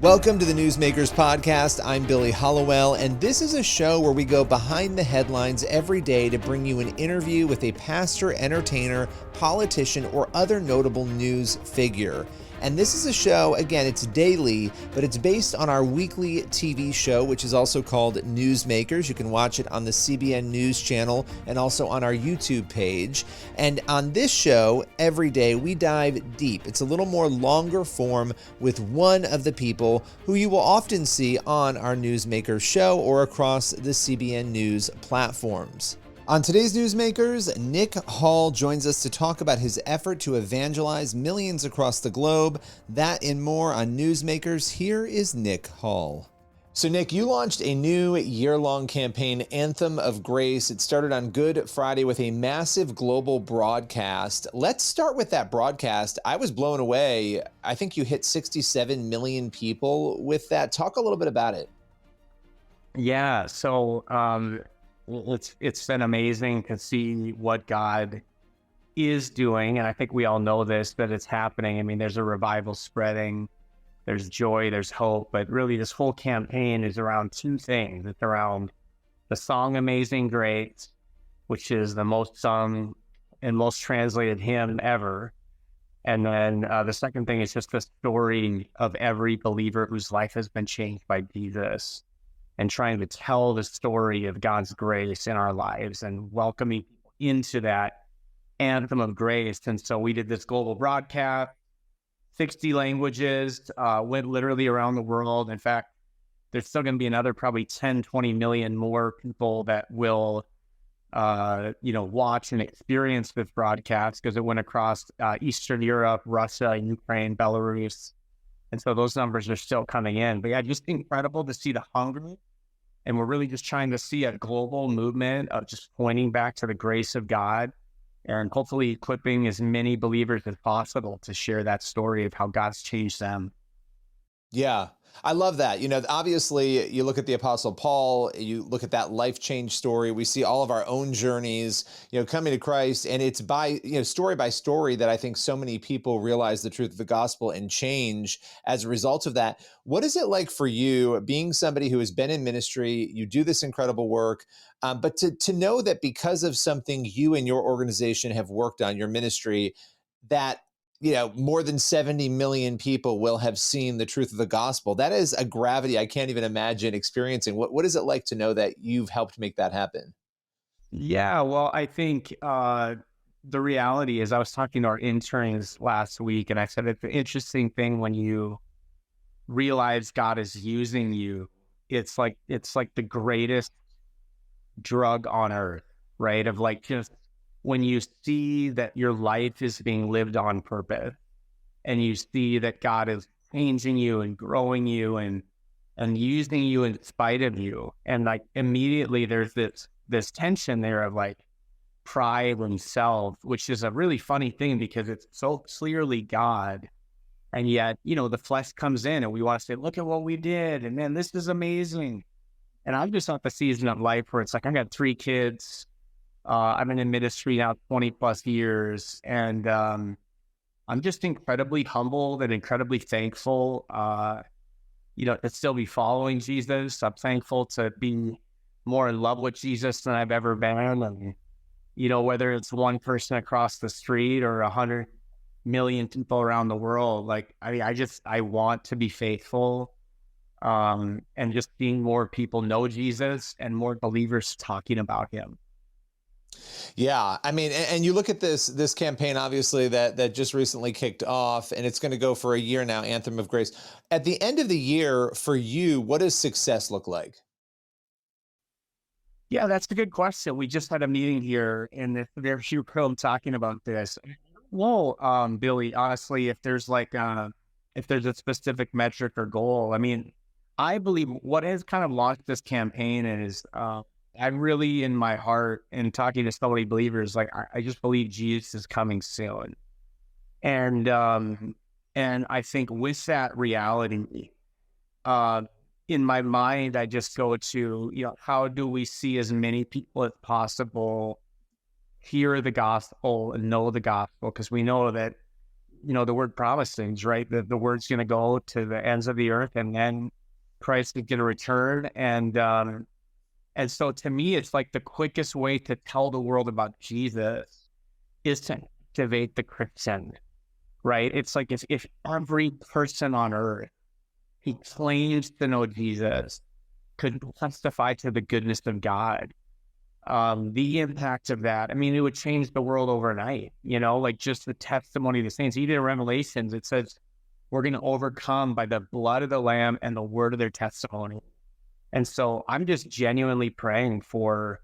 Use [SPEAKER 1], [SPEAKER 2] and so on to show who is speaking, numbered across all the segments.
[SPEAKER 1] Welcome to the Newsmakers Podcast. I'm Billy Hollowell, and this is a show where we go behind the headlines every day to bring you an interview with a pastor, entertainer, politician, or other notable news figure. And this is a show, again, it's daily, but it's based on our weekly TV show, which is also called Newsmakers. You can watch it on the CBN News channel and also on our YouTube page. And on this show, every day, we dive deep. It's a little more longer form with one of the people who you will often see on our Newsmakers show or across the CBN News platforms. On today's Newsmakers, Nick Hall joins us to talk about his effort to evangelize millions across the globe. That and more on Newsmakers. Here is Nick Hall. So Nick, you launched a new year-long campaign, Anthem of Grace. It started on Good Friday with a massive global broadcast. Let's start with that broadcast. I was blown away. I think you hit 67 million people with that. Talk a little bit about it.
[SPEAKER 2] Yeah, so it's been amazing to see what God is doing, and I think we all know this, that it's happening. I mean, there's a revival spreading, there's joy, there's hope, but really this whole campaign is around two things. It's around the song Amazing Grace, which is the most sung and most translated hymn ever. And then the second thing is just the story of every believer whose life has been changed by Jesus, and trying to tell the story of God's grace in our lives and welcoming people into that anthem of grace. And so we did this global broadcast, 60 languages, went literally around the world. In fact, there's still going to be another probably 10, 20 million more people that will, watch and experience this broadcast, because it went across Eastern Europe, Russia, Ukraine, Belarus. And so those numbers are still coming in. But yeah, just incredible to see the hunger. And we're really just trying to see a global movement of just pointing back to the grace of God and hopefully equipping as many believers as possible to share that story of how God's changed them.
[SPEAKER 1] Yeah, I love that. You know, obviously, you look at the Apostle Paul, you look at that life change story. We see all of our own journeys, coming to Christ. And it's by, story by story that I think so many people realize the truth of the gospel and change as a result of that. What is it like for you, being somebody who has been in ministry, you do this incredible work, but to know that because of something you and your organization have worked on, your ministry, that more than 70 million people will have seen the truth of the gospel. That is a gravity I can't even imagine experiencing. What is it like to know that you've helped make that happen?
[SPEAKER 2] Yeah, well, I think the reality is, I was talking to our interns last week, and I said it's an interesting thing when you realize God is using you. It's like the greatest drug on earth, right? Of like, just when you see that your life is being lived on purpose, and you see that God is changing you and growing you and using you in spite of you. And like immediately there's this tension there of like pride and self, which is a really funny thing because it's so clearly God. And yet, the flesh comes in and we want to say, look at what we did. And then this is amazing. And I'm just at the season of life where it's like, I got 3 kids. I've been in ministry now 20 plus years, and I'm just incredibly humbled and incredibly thankful, to still be following Jesus. I'm thankful to be more in love with Jesus than I've ever been. And, whether it's one person across the street or 100 million people around the world, like, I want to be faithful, and just seeing more people know Jesus and more believers talking about him.
[SPEAKER 1] Yeah, I mean, and you look at this campaign, obviously, that just recently kicked off, and it's going to go for a year now, Anthem of Grace. At the end of the year, for you, what does success look like?
[SPEAKER 2] Yeah, that's a good question. We just had a meeting here in the few room talking about this. Well, Billy, honestly, if there's a specific metric or goal, I mean, I believe what has kind of launched this campaign is, I really, in my heart, and talking to so many believers, like I just believe Jesus is coming soon, and I think with that reality, in my mind, I just go to how do we see as many people as possible hear the gospel and know the gospel, because we know that the word promise things, right? The word's going to go to the ends of the earth, and then Christ is going to return. And so to me, it's like the quickest way to tell the world about Jesus is to activate the Christian, right? It's like if every person on earth who claims to know Jesus could testify to the goodness of God, the impact of that, I mean, it would change the world overnight, like just the testimony of the saints. Even in Revelations, it says, we're going to overcome by the blood of the Lamb and the word of their testimony. And so I'm just genuinely praying for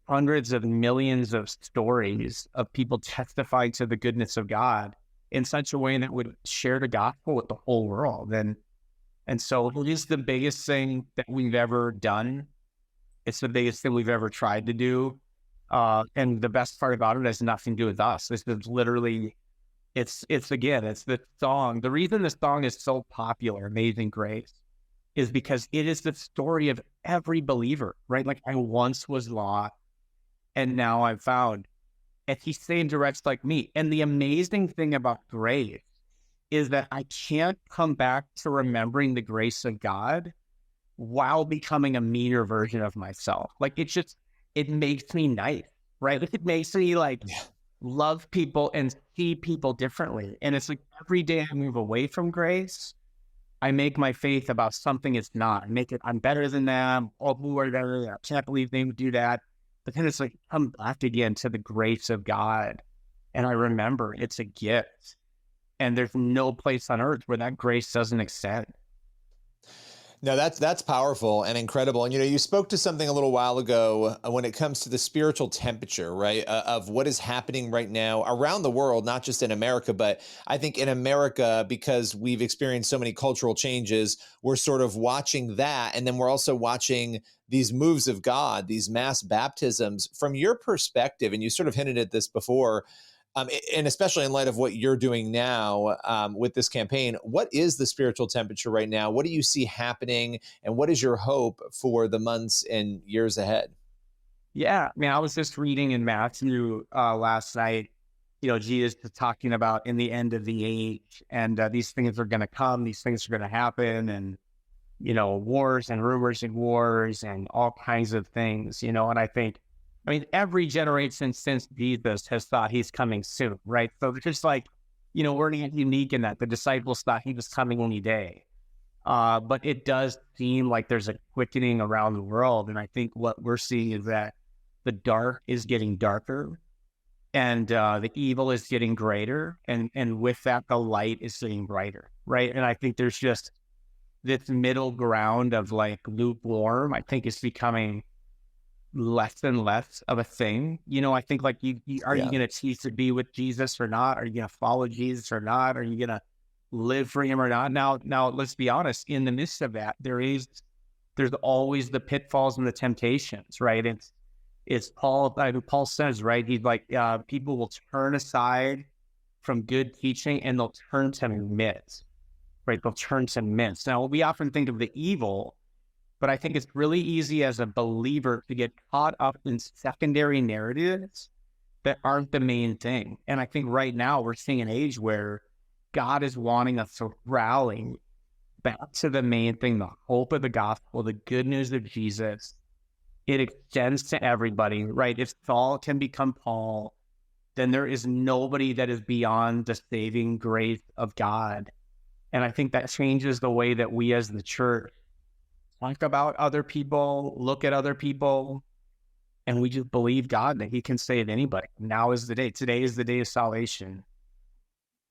[SPEAKER 2] hundreds of millions of stories of people testifying to the goodness of God in such a way that would share the gospel with the whole world. And so it is the biggest thing that we've ever done. It's the biggest thing we've ever tried to do. And the best part about it has nothing to do with us. This is literally, it's the song. The reason the song is so popular, Amazing Grace, is because it is the story of every believer, right? Like, I once was lost and now I'm found. And he's saying direct like me. And the amazing thing about grace is that I can't come back to remembering the grace of God while becoming a meaner version of myself. Like, it makes me nice, right? Like, it makes me love people and see people differently. And it's like every day I move away from grace, I make my faith about something it's not. I'm better than them. Oh, who are they? I can't believe they would do that. But then it's like, come back again to the grace of God. And I remember it's a gift. And there's no place on earth where that grace doesn't extend.
[SPEAKER 1] No, that's powerful and incredible. And, you spoke to something a little while ago when it comes to the spiritual temperature, right, of what is happening right now around the world, not just in America, but I think in America, because we've experienced so many cultural changes, we're sort of watching that. And then we're also watching these moves of God, these mass baptisms. From your perspective, and you sort of hinted at this before, and especially in light of what you're doing now with this campaign, what is the spiritual temperature right now? What do you see happening? And what is your hope for the months and years ahead?
[SPEAKER 2] Yeah, I mean, I was just reading in Matthew last night, Jesus is talking about in the end of the age, and these things are going to come, these things are going to happen, and, wars and rumors and wars and all kinds of things, and I mean, every generation since Jesus has thought he's coming soon, right? So it's just like, we're not unique in that. The disciples thought he was coming any day. But it does seem like there's a quickening around the world. And I think what we're seeing is that the dark is getting darker and the evil is getting greater. And with that, the light is getting brighter, right? And I think there's just this middle ground of like lukewarm, I think is becoming less and less of a thing. I think like you going to choose to be with Jesus or not? Are you going to follow Jesus or not? Are you going to live for him or not? Now let's be honest, in the midst of that, there's always the pitfalls and the temptations, right? It's Paul says, right? He's like, people will turn aside from good teaching and they'll turn to myths, right? They'll turn to myths. Now, we often think of the evil, but I think it's really easy as a believer to get caught up in secondary narratives that aren't the main thing. And I think right now we're seeing an age where God is wanting us to rally back to the main thing, the hope of the gospel, the good news of Jesus. It extends to everybody, right? If Saul can become Paul, then there is nobody that is beyond the saving grace of God. And I think that changes the way that we as the church talk about other people, look at other people, and we just believe God that he can save anybody. Now is the day. Today is the day of salvation.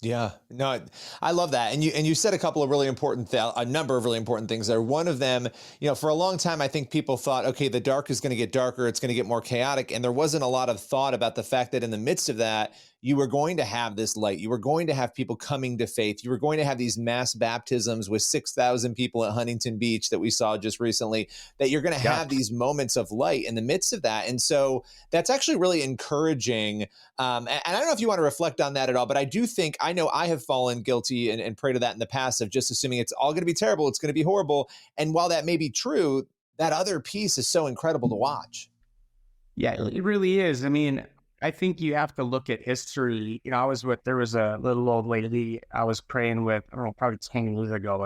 [SPEAKER 1] Yeah, no, I love that. And you said a couple of really important, a number of really important things there. One of them, for a long time, I think people thought, okay, the dark is going to get darker. It's going to get more chaotic. And there wasn't a lot of thought about the fact that in the midst of that, you were going to have this light. You were going to have people coming to faith. You were going to have these mass baptisms with 6,000 people at Huntington Beach that we saw just recently, that you're going to have these moments of light in the midst of that. And so that's actually really encouraging. And I don't know if you want to reflect on that at all, but I do think, I know I have fallen guilty and prayed to that in the past of just assuming it's all going to be terrible. It's going to be horrible. And while that may be true, that other piece is so incredible to watch.
[SPEAKER 2] Yeah, it really is. I mean, I think you have to look at history. There was a little old lady I was praying with, I don't know, probably 10 years ago.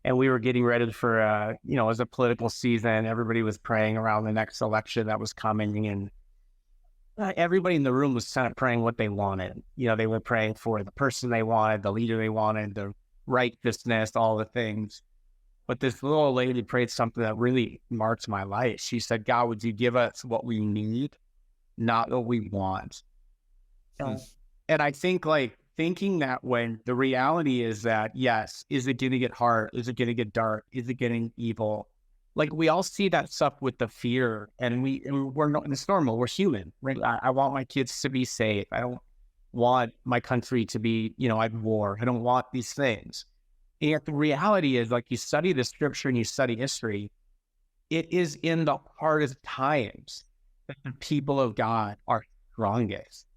[SPEAKER 2] And we were getting ready for, it was a political season. Everybody was praying around the next election that was coming. And everybody in the room was kind of praying what they wanted. They were praying for the person they wanted, the leader they wanted, the righteousness, all the things. But this little old lady prayed something that really marked my life. She said, God, would you give us what we need, not what we want? And I think thinking that way, the reality is that, yes, is it going to get hard? Is it going to get dark? Is it getting evil? We all see that stuff with the fear, and we're not, it's normal. We're human, right? I want my kids to be safe. I don't want my country to be, at war. I don't want these things. And the reality is, you study the scripture and you study history, it is in the hardest times that the people of God are strongest,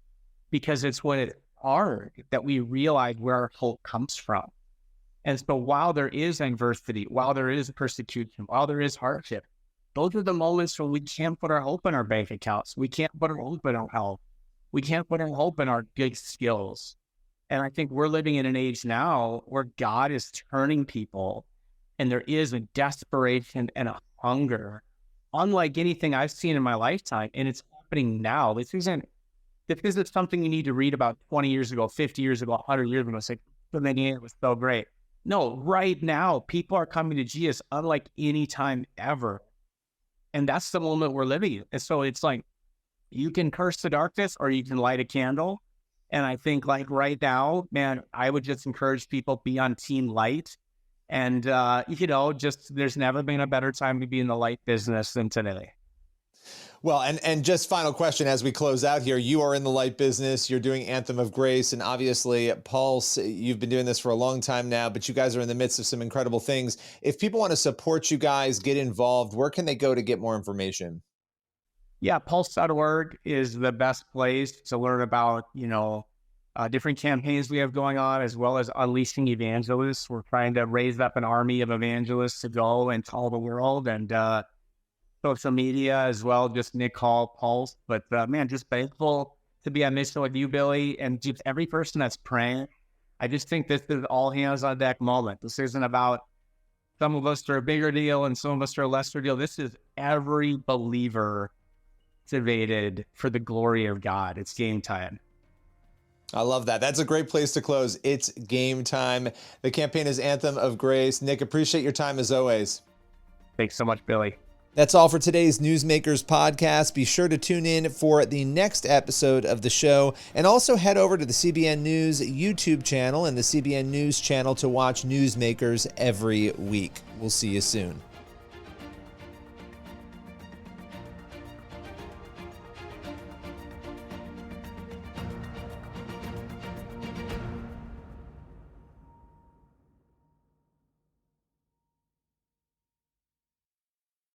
[SPEAKER 2] because it's when it's hard that we realize where our hope comes from. And so while there is adversity, while there is persecution, while there is hardship, those are the moments when we can't put our hope in our bank accounts. We can't put our hope in our health. We can't put our hope in our good skills. And I think we're living in an age now where God is turning people, and there is a desperation and a hunger unlike anything I've seen in my lifetime. And it's happening now. This isn't something you need to read about 20 years ago, 50 years ago, 100 years ago, say, it was so great. No, right now, people are coming to Jesus unlike any time ever. And that's the moment we're living in. And so it's you can curse the darkness or you can light a candle. And I think right now, man, I would just encourage people, be on team light. And, there's never been a better time to be in the light business than today.
[SPEAKER 1] Well, and just final question as we close out here. You are in the light business. You're doing Anthem of Grace. And obviously, Pulse, you've been doing this for a long time now, but you guys are in the midst of some incredible things. If people want to support you guys, get involved, where can they go to get more information?
[SPEAKER 2] Yeah, pulse.org is the best place to learn about, different campaigns we have going on, as well as unleashing evangelists. We're trying to raise up an army of evangelists to go and tell the world, and social media as well, just Nick Hall, Pulse. But man, just thankful to be on mission with you, Billy, and just every person that's praying. I just think this is all hands on deck moment. This isn't about some of us are a bigger deal and some of us are a lesser deal. This is every believer activated for the glory of God. It's game time.
[SPEAKER 1] I love that. That's a great place to close. It's game time. The campaign is Anthem of Grace. Nick, appreciate your time as always.
[SPEAKER 2] Thanks so much, Billy.
[SPEAKER 1] That's all for today's Newsmakers podcast. Be sure to tune in for the next episode of the show, and also head over to the CBN News YouTube channel and the CBN News channel to watch Newsmakers every week. We'll see you soon.